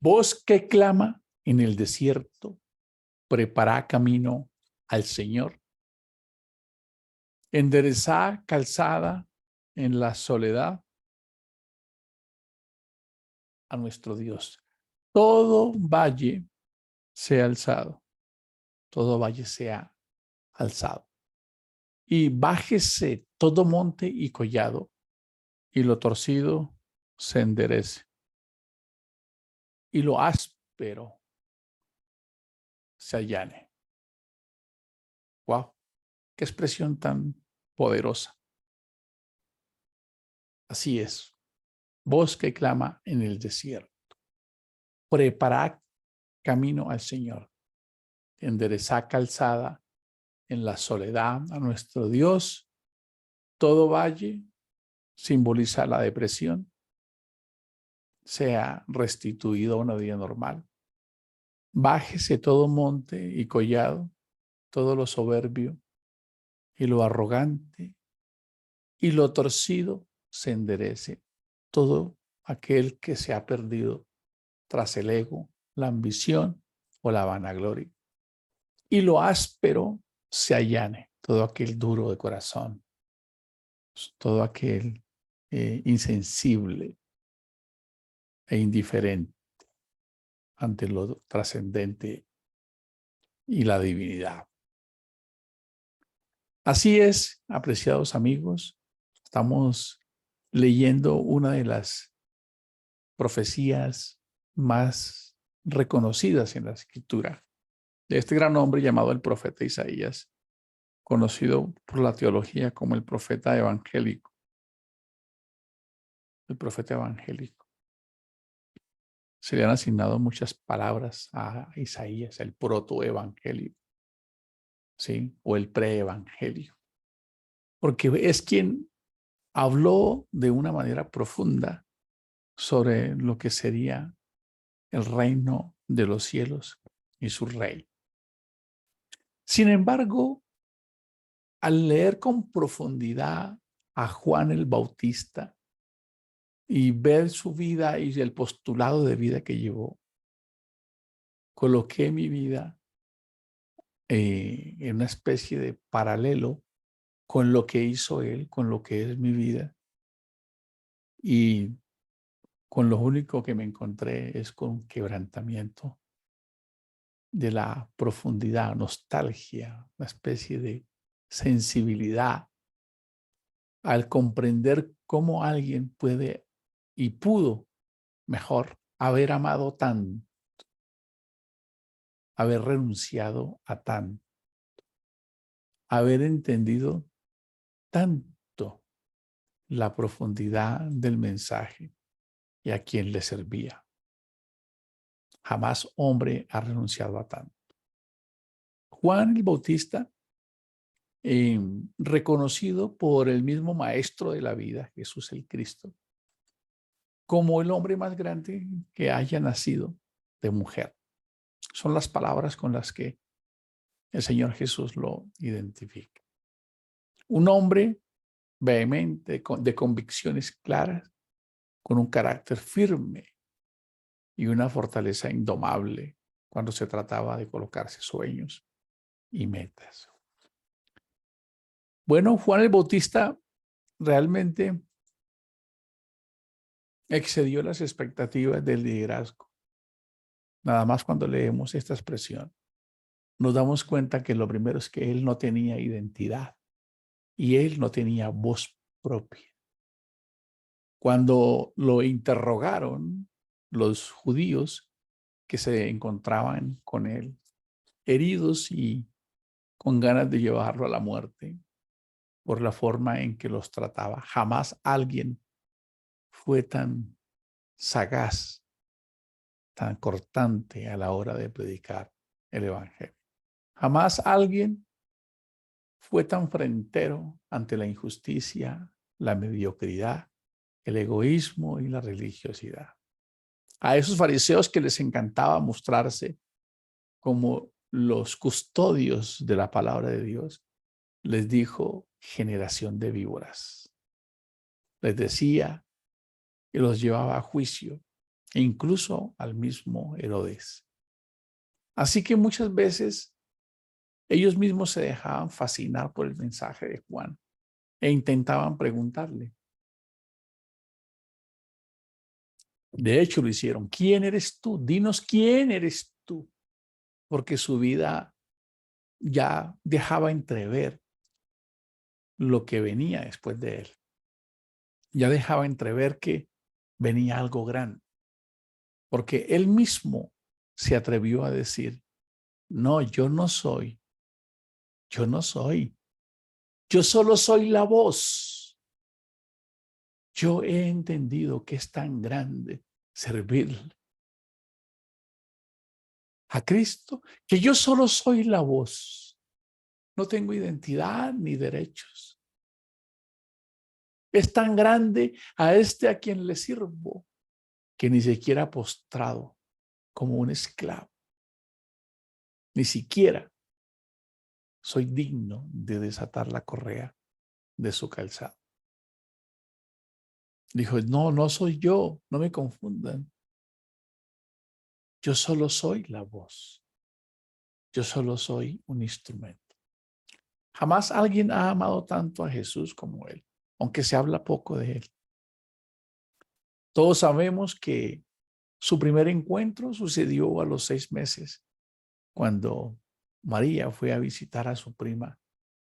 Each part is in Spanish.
Voz que clama en el desierto, prepara camino al Señor. Enderezá calzada en la soledad a nuestro Dios. Todo valle sea alzado, todo valle sea alzado. Y bájese todo monte y collado, y lo torcido se enderece, y lo áspero se allane. ¡Wow! ¡Qué expresión tan poderosa! Así es. Voz que clama en el desierto. Preparad camino al Señor. Enderezad calzada en la soledad a nuestro Dios. Todo valle simboliza la depresión. Sea restituido a una vida normal. Bájese todo monte y collado, todo lo soberbio y lo arrogante, y lo torcido se enderece. Todo aquel que se ha perdido tras el ego, la ambición o la vanagloria. Y lo áspero se allane, todo aquel duro de corazón, todo aquel insensible e indiferente ante lo trascendente y la divinidad. Así es, apreciados amigos, estamos leyendo una de las profecías más reconocidas en la Escritura de este gran hombre llamado el profeta Isaías, conocido por la teología como el profeta evangélico. El profeta evangélico. Se le han asignado muchas palabras a Isaías, el protoevangelio, ¿sí? O el preevangelio. Porque es quien habló de una manera profunda sobre lo que sería el reino de los cielos y su rey. Sin embargo, al leer con profundidad a Juan el Bautista y ver su vida y el postulado de vida que llevó, coloqué mi vida en una especie de paralelo con lo que hizo él, con lo que es mi vida. Y con lo único que me encontré es con quebrantamiento de la profundidad, nostalgia, una especie de sensibilidad al comprender cómo alguien puede y pudo, mejor, haber amado tanto, haber renunciado a tanto, haber entendido tanto la profundidad del mensaje y a quien le servía. Jamás hombre ha renunciado a tanto. Juan el Bautista, reconocido por el mismo maestro de la vida, Jesús el Cristo, como el hombre más grande que haya nacido de mujer. Son las palabras con las que el Señor Jesús lo identifica. Un hombre vehemente, de convicciones claras, con un carácter firme y una fortaleza indomable cuando se trataba de colocarse sueños y metas. Bueno, Juan el Bautista realmente excedió las expectativas del liderazgo. Nada más cuando leemos esta expresión, nos damos cuenta que lo primero es que él no tenía identidad y él no tenía voz propia. Cuando lo interrogaron los judíos que se encontraban con él, heridos y con ganas de llevarlo a la muerte por la forma en que los trataba, jamás alguien fue tan sagaz, tan cortante a la hora de predicar el evangelio. Jamás alguien fue tan frentero ante la injusticia, la mediocridad, el egoísmo y la religiosidad. A esos fariseos que les encantaba mostrarse como los custodios de la palabra de Dios, les dijo generación de víboras. Les decía que los llevaba a juicio e incluso al mismo Herodes. Así que muchas veces ellos mismos se dejaban fascinar por el mensaje de Juan e intentaban preguntarle. De hecho, lo hicieron. ¿Quién eres tú? Dinos quién eres tú. Porque su vida ya dejaba entrever lo que venía después de él. Ya dejaba entrever que venía algo grande. Porque él mismo se atrevió a decir, no, yo no soy. Yo solo soy la voz. Yo he entendido que es tan grande servir a Cristo, que yo solo soy la voz. No tengo identidad ni derechos. Es tan grande a este a quien le sirvo, que ni siquiera postrado como un esclavo. Ni siquiera soy digno de desatar la correa de su calzado. Dijo, no, no soy yo, no me confundan. Yo solo soy la voz. Yo solo soy un instrumento. Jamás alguien ha amado tanto a Jesús como él, aunque se habla poco de él. Todos sabemos que su primer encuentro sucedió a los 6 meses, cuando María fue a visitar a su prima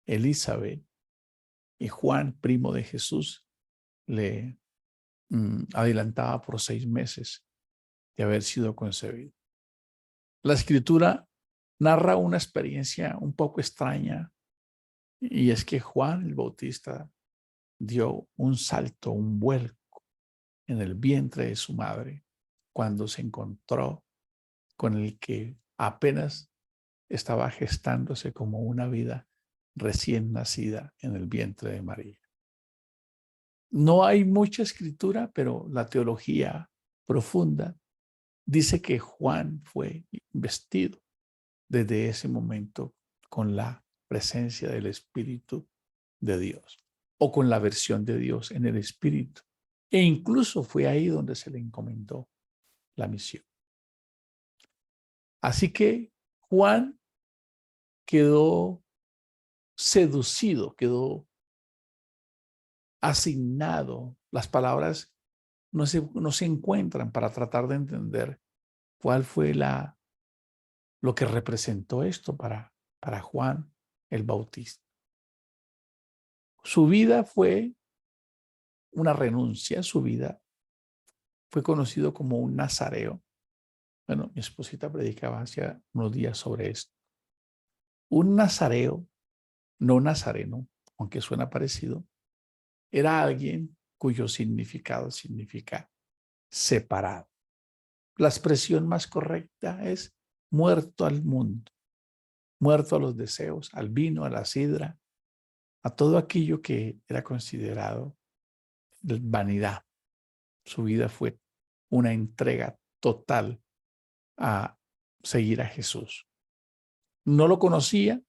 Elizabeth y Juan, primo de Jesús, le adelantaba por 6 meses de haber sido concebido. La escritura narra una experiencia un poco extraña, y es que Juan el Bautista dio un salto, un vuelco en el vientre de su madre cuando se encontró con el que apenas estaba gestándose como una vida recién nacida en el vientre de María. No hay mucha escritura, pero la teología profunda dice que Juan fue investido desde ese momento con la presencia del Espíritu de Dios, o con la versión de Dios en el Espíritu. E incluso fue ahí donde se le encomendó la misión. Así que Juan quedó seducido, quedó asignado. Las palabras no se encuentran para tratar de entender cuál fue lo que representó esto para Juan el Bautista. Su vida fue una renuncia, su vida fue conocido como un nazareo. Bueno, mi esposita predicaba hace unos días sobre esto. Un nazareo, no nazareno, aunque suena parecido, era alguien cuyo significado significa separado. La expresión más correcta es muerto al mundo, muerto a los deseos, al vino, a la sidra, a todo aquello que era considerado vanidad. Su vida fue una entrega total a seguir a Jesús. No lo conocía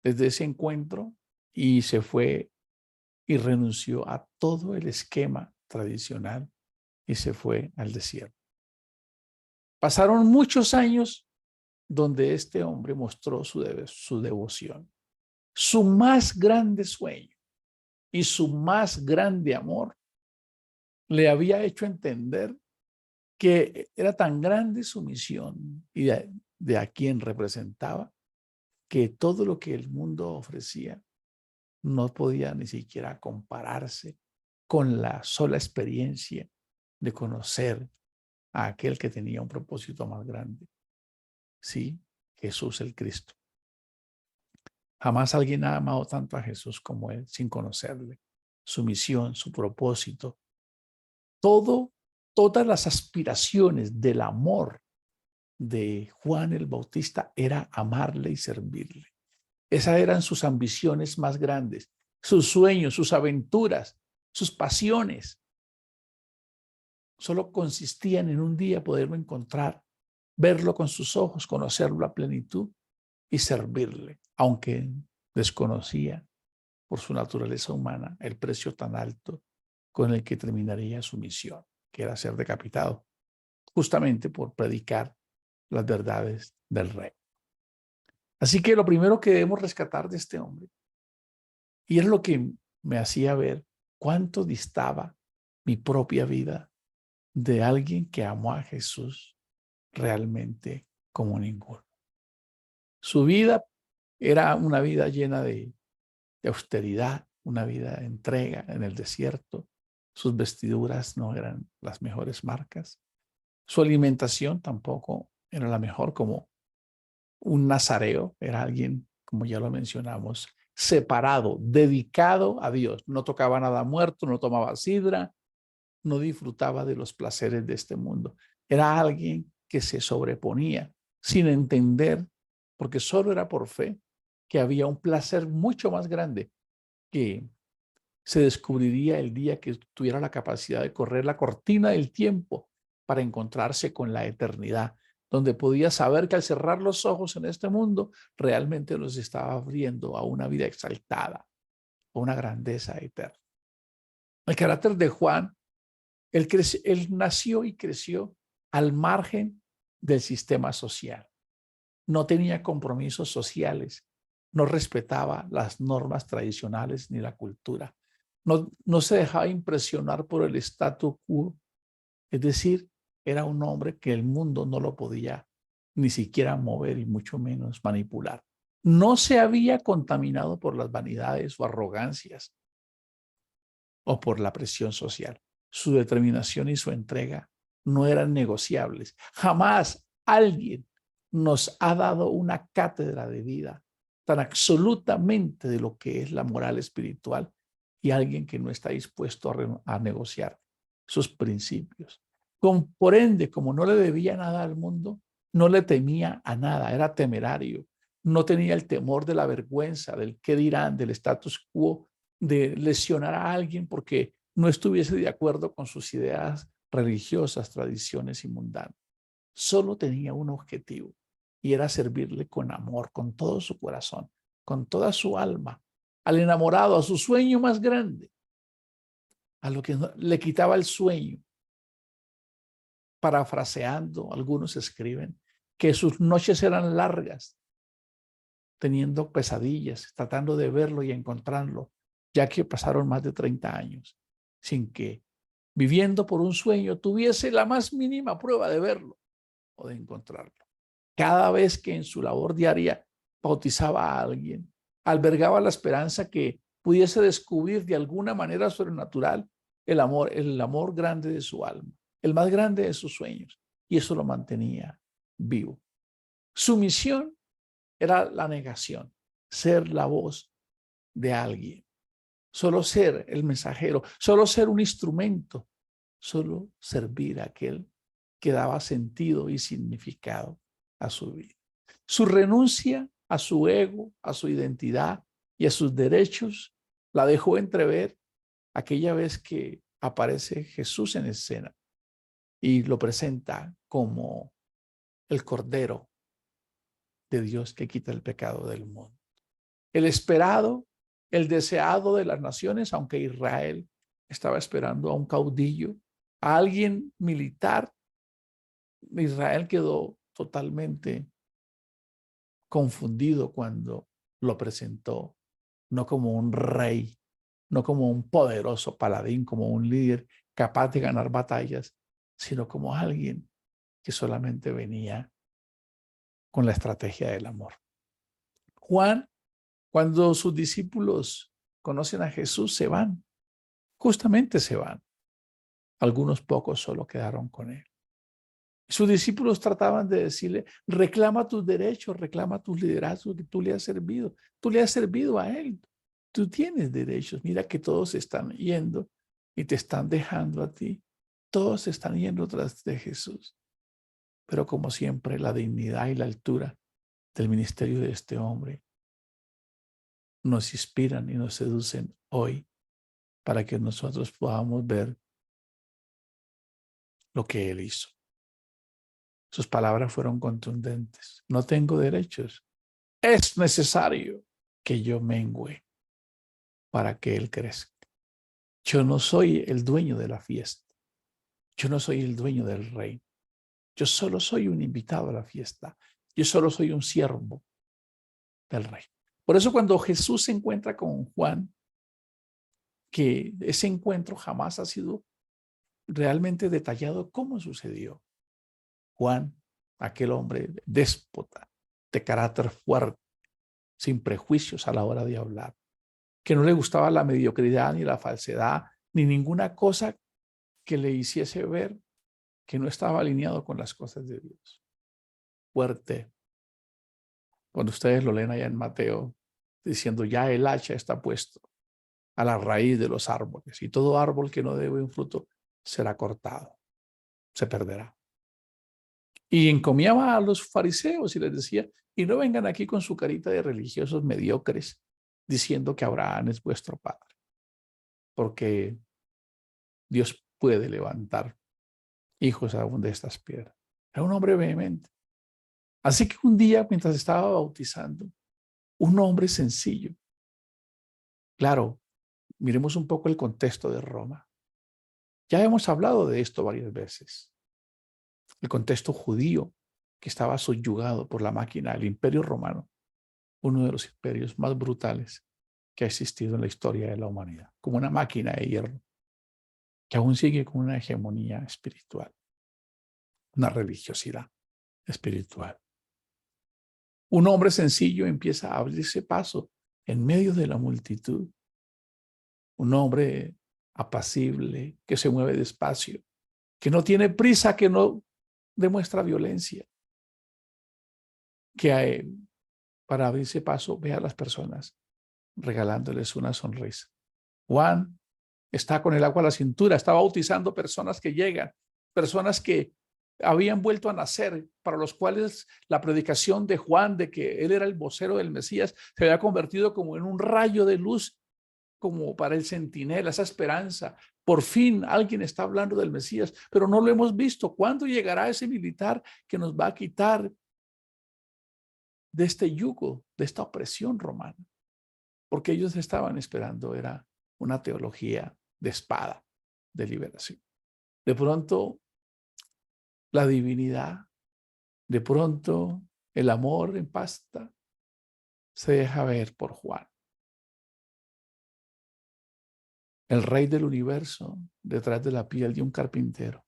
desde ese encuentro y se fue y renunció a todo el esquema tradicional y se fue al desierto. Pasaron muchos años donde este hombre mostró su devoción. Su más grande sueño y su más grande amor le había hecho entender que era tan grande su misión y de a quien representaba, que todo lo que el mundo ofrecía no podía ni siquiera compararse con la sola experiencia de conocer a aquel que tenía un propósito más grande. Sí, Jesús el Cristo. Jamás alguien ha amado tanto a Jesús como él, sin conocerle, su misión, su propósito. Todas las aspiraciones del amor de Juan el Bautista era amarle y servirle. Esas eran sus ambiciones más grandes, sus sueños, sus aventuras, sus pasiones. Solo consistían en un día poderlo encontrar, verlo con sus ojos, conocerlo a plenitud y servirle, aunque desconocía por su naturaleza humana el precio tan alto con el que terminaría su misión, que era ser decapitado justamente por predicar las verdades del rey. Así que lo primero que debemos rescatar de este hombre, y es lo que me hacía ver cuánto distaba mi propia vida de alguien que amó a Jesús realmente como ninguno. Su vida era una vida llena de austeridad, una vida de entrega en el desierto. Sus vestiduras no eran las mejores marcas. Su alimentación tampoco era la mejor, como un nazareo, era alguien, como ya lo mencionamos, separado, dedicado a Dios. No tocaba nada muerto, no tomaba sidra, no disfrutaba de los placeres de este mundo. Era alguien que se sobreponía sin entender, porque solo era por fe, que había un placer mucho más grande que se descubriría el día que tuviera la capacidad de correr la cortina del tiempo para encontrarse con la eternidad, donde podía saber que al cerrar los ojos en este mundo, realmente los estaba abriendo a una vida exaltada, a una grandeza eterna. El carácter de Juan, él nació y creció al margen del sistema social. No tenía compromisos sociales, no respetaba las normas tradicionales ni la cultura. No se dejaba impresionar por el statu quo, es decir, era un hombre que el mundo no lo podía ni siquiera mover y mucho menos manipular. No se había contaminado por las vanidades o arrogancias o por la presión social. Su determinación y su entrega no eran negociables. Jamás alguien nos ha dado una cátedra de vida tan absolutamente de lo que es la moral espiritual y alguien que no está dispuesto a negociar sus principios. Por ende, como no le debía nada al mundo, no le temía a nada, era temerario, no tenía el temor de la vergüenza, del qué dirán, del status quo, de lesionar a alguien porque no estuviese de acuerdo con sus ideas religiosas, tradiciones y mundanas. Solo tenía un objetivo y era servirle con amor, con todo su corazón, con toda su alma, al enamorado, a su sueño más grande, a lo que le quitaba el sueño. Parafraseando, algunos escriben que sus noches eran largas, teniendo pesadillas, tratando de verlo y encontrarlo, ya que pasaron más de 30 años sin que, viviendo por un sueño, tuviese la más mínima prueba de verlo o de encontrarlo. Cada vez que en su labor diaria bautizaba a alguien, albergaba la esperanza que pudiese descubrir de alguna manera sobrenatural el amor grande de su alma, el más grande de sus sueños, y eso lo mantenía vivo. Su misión era la negación, ser la voz de alguien, solo ser el mensajero, solo ser un instrumento, solo servir a aquel que daba sentido y significado a su vida. Su renuncia a su ego, a su identidad y a sus derechos la dejó entrever aquella vez que aparece Jesús en escena y lo presenta como el Cordero de Dios que quita el pecado del mundo. El esperado, el deseado de las naciones, aunque Israel estaba esperando a un caudillo, a alguien militar. Israel quedó totalmente confundido cuando lo presentó, no como un rey, no como un poderoso paladín, como un líder capaz de ganar batallas, sino como alguien que solamente venía con la estrategia del amor. Juan, cuando sus discípulos conocen a Jesús, se van, justamente se van. Algunos pocos solo quedaron con él. Sus discípulos trataban de decirle, reclama tus derechos, reclama tus liderazgos que tú le has servido. Tú le has servido a él. Tú tienes derechos. Mira que todos están yendo y te están dejando a ti. Todos están yendo tras de Jesús. Pero como siempre, la dignidad y la altura del ministerio de este hombre nos inspiran y nos seducen hoy para que nosotros podamos ver lo que él hizo. Sus palabras fueron contundentes. No tengo derechos. Es necesario que yo mengüe para que él crezca. Yo no soy el dueño de la fiesta. Yo no soy el dueño del reino. Yo solo soy un invitado a la fiesta. Yo solo soy un siervo del rey. Por eso cuando Jesús se encuentra con Juan, que ese encuentro jamás ha sido realmente detallado cómo sucedió. Juan, aquel hombre déspota, de carácter fuerte, sin prejuicios a la hora de hablar, que no le gustaba la mediocridad ni la falsedad, ni ninguna cosa que le hiciese ver que no estaba alineado con las cosas de Dios. Fuerte. Cuando ustedes lo leen allá en Mateo, diciendo ya el hacha está puesto a la raíz de los árboles y todo árbol que no dé buen fruto será cortado, se perderá. Y encomiaba a los fariseos y les decía, y no vengan aquí con su carita de religiosos mediocres diciendo que Abraham es vuestro padre, porque Dios puede levantar hijos aún de estas piedras. Era un hombre vehemente. Así que un día, mientras estaba bautizando, un hombre sencillo, claro, miremos un poco el contexto de Roma. Ya hemos hablado de esto varias veces. El contexto judío que estaba subyugado por la máquina del Imperio Romano, uno de los imperios más brutales que ha existido en la historia de la humanidad, como una máquina de hierro que aún sigue con una hegemonía espiritual, una religiosidad espiritual. Un hombre sencillo empieza a abrirse paso en medio de la multitud. Un hombre apacible, que se mueve despacio, que no tiene prisa, que no demuestra violencia, que para abrirse paso ve a las personas regalándoles una sonrisa. Juan está con el agua a la cintura, está bautizando personas que llegan, personas que habían vuelto a nacer, para los cuales la predicación de Juan de que él era el vocero del Mesías se había convertido como en un rayo de luz, como para el centinela, esa esperanza. Por fin alguien está hablando del Mesías, pero no lo hemos visto. ¿Cuándo llegará ese militar que nos va a quitar de este yugo, de esta opresión romana? Porque ellos estaban esperando, era una teología de espada, de liberación. De pronto, la divinidad, de pronto, el amor en pasta, se deja ver por Juan. El rey del universo detrás de la piel de un carpintero.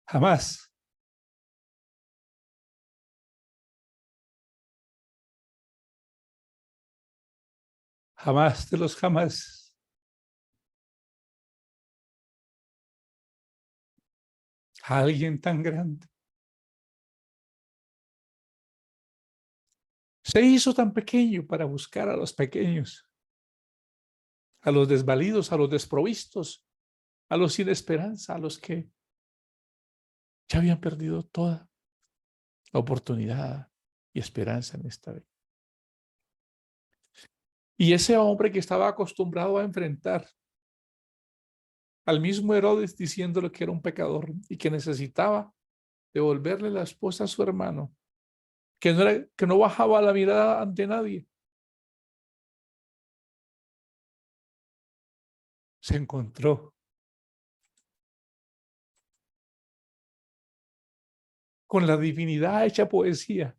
Jamás, jamás de los jamás, a alguien tan grande se hizo tan pequeño para buscar a los pequeños, a los desvalidos, a los desprovistos, a los sin esperanza, a los que ya habían perdido toda oportunidad y esperanza en esta vida. Y ese hombre que estaba acostumbrado a enfrentar al mismo Herodes diciéndole que era un pecador y que necesitaba devolverle la esposa a su hermano, que no bajaba la mirada ante nadie, se encontró con la divinidad hecha poesía,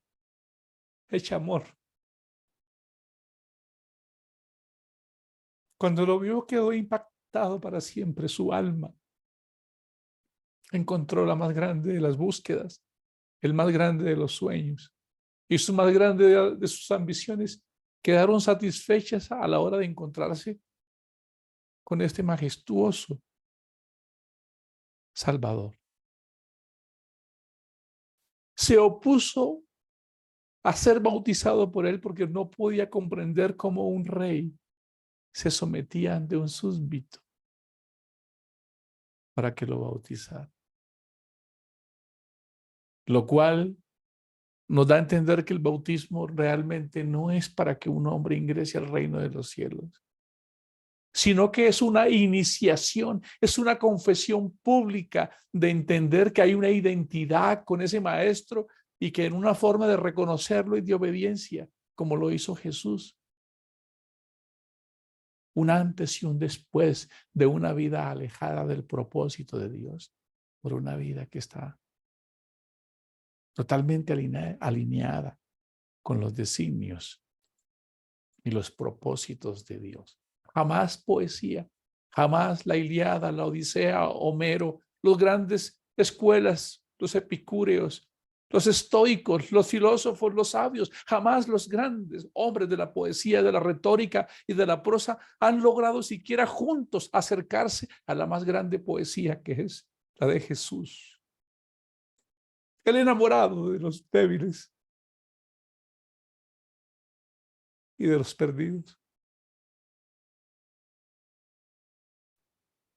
hecha amor. Cuando lo vio quedó impactado para siempre su alma. Encontró la más grande de las búsquedas, el más grande de los sueños y su más grande de sus ambiciones quedaron satisfechas a la hora de encontrarse con este majestuoso Salvador. Se opuso a ser bautizado por él porque no podía comprender cómo un rey se sometía ante un súbdito para que lo bautizara. Lo cual nos da a entender que el bautismo realmente no es para que un hombre ingrese al reino de los cielos, sino que es una iniciación, es una confesión pública de entender que hay una identidad con ese maestro y que en una forma de reconocerlo y de obediencia, como lo hizo Jesús, un antes y un después de una vida alejada del propósito de Dios por una vida que está totalmente alineada con los designios y los propósitos de Dios. Jamás poesía, jamás la Ilíada, la Odisea, Homero, los grandes escuelas, los epicúreos, los estoicos, los filósofos, los sabios, jamás los grandes hombres de la poesía, de la retórica y de la prosa han logrado siquiera juntos acercarse a la más grande poesía, que es la de Jesús, el enamorado de los débiles y de los perdidos.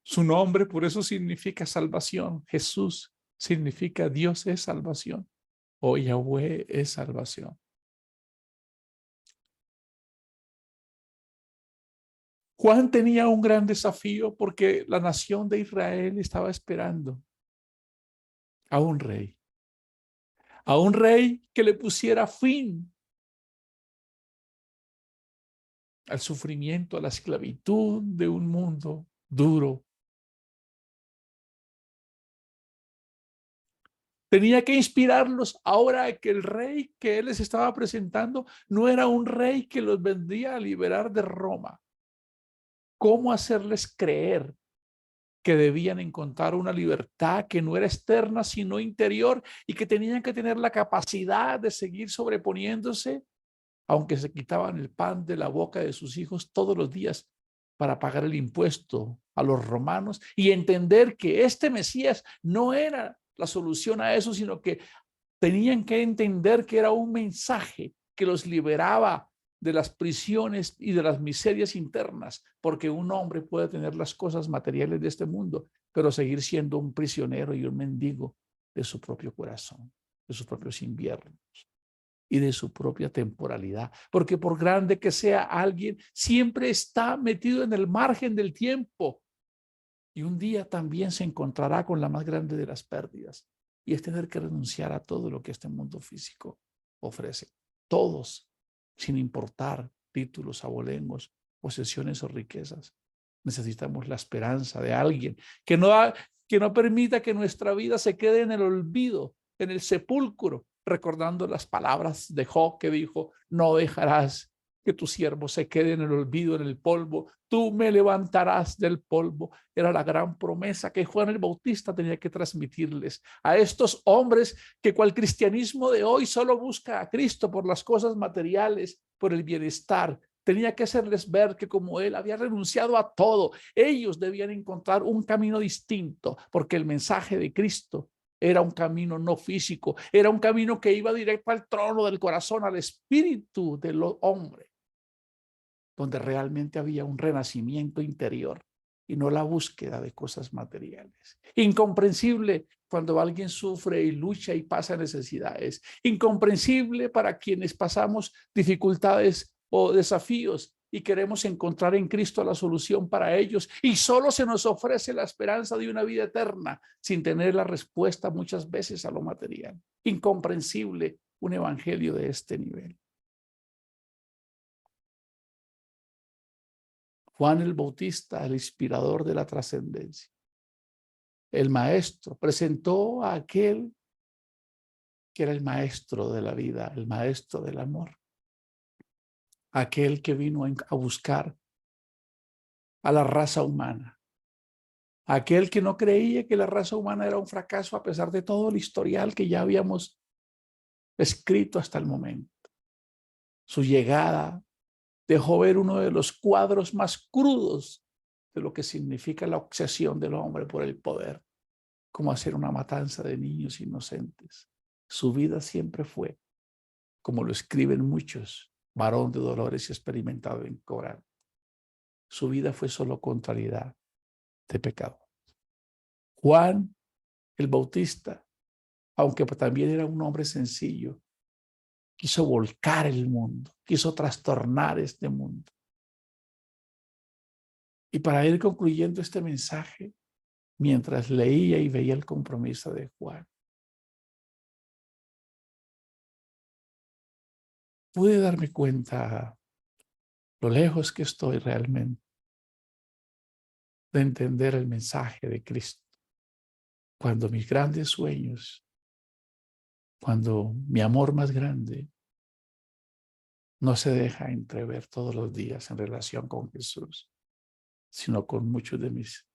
Su nombre por eso significa salvación. Jesús significa Dios es salvación o Yahweh es salvación. Juan tenía un gran desafío porque la nación de Israel estaba esperando a un rey que le pusiera fin al sufrimiento, a la esclavitud de un mundo duro. Tenía que inspirarlos ahora que el rey que él les estaba presentando no era un rey que los vendría a liberar de Roma. ¿Cómo hacerles creer que debían encontrar una libertad que no era externa, sino interior, y que tenían que tener la capacidad de seguir sobreponiéndose, aunque se quitaban el pan de la boca de sus hijos todos los días para pagar el impuesto a los romanos y entender que este Mesías no era la solución a eso, sino que tenían que entender que era un mensaje que los liberaba de las prisiones y de las miserias internas, porque un hombre puede tener las cosas materiales de este mundo, pero seguir siendo un prisionero y un mendigo de su propio corazón, de sus propios inviernos y de su propia temporalidad, porque por grande que sea alguien, siempre está metido en el margen del tiempo y un día también se encontrará con la más grande de las pérdidas, y es tener que renunciar a todo lo que este mundo físico ofrece. Todos, sin importar títulos, abolengos, posesiones o riquezas. Necesitamos la esperanza de alguien que no permita que nuestra vida se quede en el olvido, en el sepulcro, recordando las palabras de Job que dijo: no dejarás que tu siervo se quede en el olvido, en el polvo, tú me levantarás del polvo. Era la gran promesa que Juan el Bautista tenía que transmitirles a estos hombres que cual cristianismo de hoy solo busca a Cristo por las cosas materiales, por el bienestar. Tenía que hacerles ver que como él había renunciado a todo, ellos debían encontrar un camino distinto, porque el mensaje de Cristo era un camino no físico, era un camino que iba directo al trono del corazón, al espíritu del hombre, donde realmente había un renacimiento interior y no la búsqueda de cosas materiales. Incomprensible cuando alguien sufre y lucha y pasa necesidades. Incomprensible para quienes pasamos dificultades o desafíos y queremos encontrar en Cristo la solución para ellos, y solo se nos ofrece la esperanza de una vida eterna sin tener la respuesta muchas veces a lo material. Incomprensible un evangelio de este nivel. Juan el Bautista, el inspirador de la trascendencia, el maestro, presentó a aquel que era el maestro de la vida, el maestro del amor, aquel que vino a buscar a la raza humana, aquel que no creía que la raza humana era un fracaso a pesar de todo el historial que ya habíamos escrito hasta el momento. Su llegada dejó ver uno de los cuadros más crudos de lo que significa la obsesión del hombre por el poder, como hacer una matanza de niños inocentes. Su vida siempre fue, como lo escriben muchos, varón de dolores y experimentado en Corán. Su vida fue solo contrariedad de pecado. Juan el Bautista, aunque también era un hombre sencillo, quiso volcar el mundo, quiso trastornar este mundo. Y para ir concluyendo este mensaje, mientras leía y veía el compromiso de Juan, pude darme cuenta lo lejos que estoy realmente de entender el mensaje de Cristo. Cuando mis grandes sueños, cuando mi amor más grande no se deja entrever todos los días en relación con Jesús, sino con muchos de mis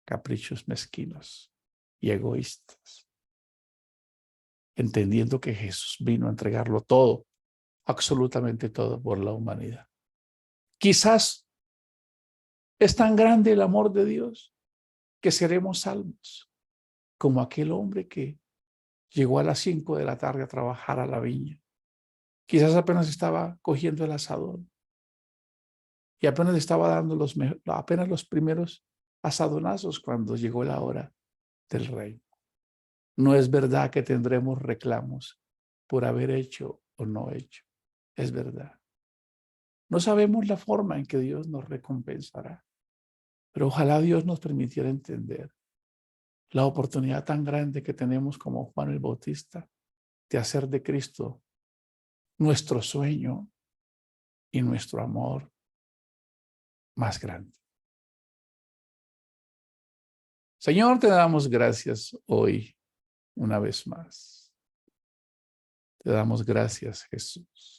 caprichos mezquinos y egoístas, entendiendo que Jesús vino a entregarlo todo, absolutamente todo por la humanidad. Quizás es tan grande el amor de Dios que seremos salvos, como aquel hombre que llegó a las 5 de la tarde a trabajar a la viña. Quizás apenas estaba cogiendo el asador y apenas estaba dando apenas los primeros asadonazos cuando llegó la hora del rey. No es verdad que tendremos reclamos por haber hecho o no hecho. Es verdad. No sabemos la forma en que Dios nos recompensará, pero ojalá Dios nos permitiera entender la oportunidad tan grande que tenemos como Juan el Bautista de hacer de Cristo nuestro sueño y nuestro amor más grande. Señor, te damos gracias hoy una vez más. Te damos gracias, Jesús.